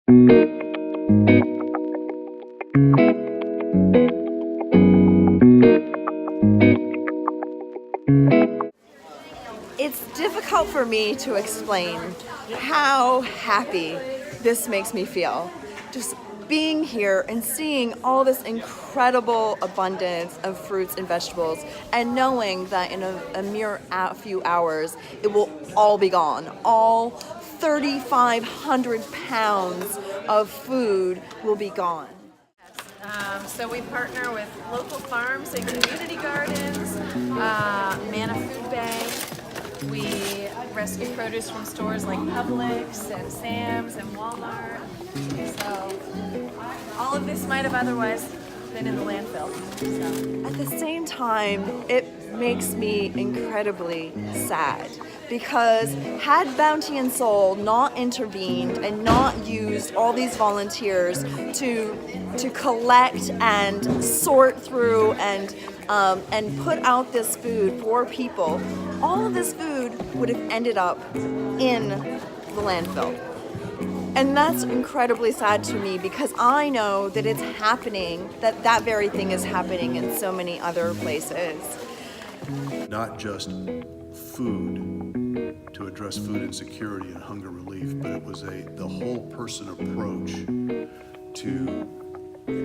It's difficult for me to explain how happy this makes me feel. Just being here and seeing all this incredible abundance of fruits and vegetables, and knowing that in a mere few hours it will all be gone. All 3,500 pounds of food will be gone. So we partner with local farms and community gardens, Manna Food Bank. We rescue produce from stores like Publix and Sam's and Walmart. So all of this might have otherwise been in the landfill. So. At the same time, it makes me incredibly sad, because had Bounty and Soul not intervened and not used all these volunteers to collect and sort through and put out this food for people, all of this food would have ended up in the landfill. And that's incredibly sad to me, because I know that it's happening, that very thing is happening in so many other places. Not just food to address food insecurity and hunger relief, but it was the whole person approach to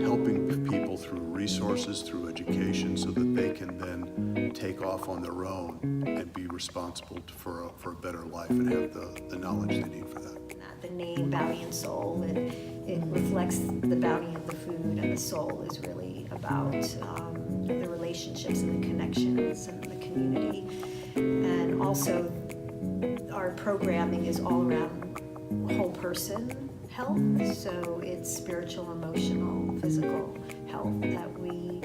helping people through resources, through education, so that they can then take off on their own and be responsible for a better life and have the knowledge they need for that. The name Bounty and Soul, it reflects the bounty of the food, and the soul is really about the relationships and the connections and the community. And also our programming is all around whole person health, so it's spiritual, emotional, physical health that we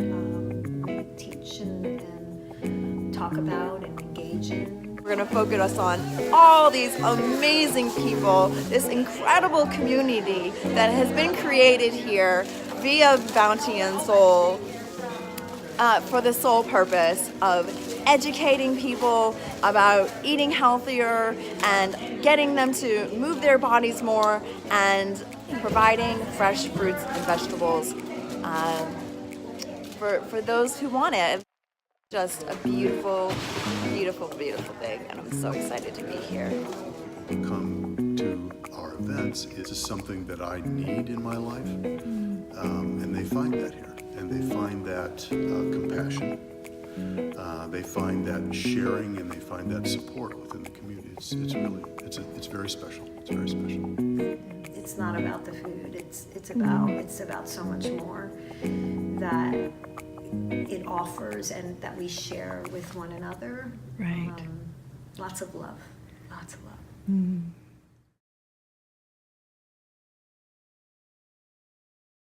teach and talk about and engage in. We're going to focus on all these amazing people, this incredible community that has been created here via Bounty and Soul for the sole purpose of educating people about eating healthier and getting them to move their bodies more, and providing fresh fruits and vegetables for those who want it. Just a beautiful, beautiful, beautiful thing, and I'm so excited to be here. Come to our events is something that I need in my life, and they find that here, and they find that compassion, they find that sharing, and they find that support within the community. It's very special. It's very special. It's not about the food. It's about so much more that it offers and that we share with one another. Right. Lots of love. Lots of love. Mm.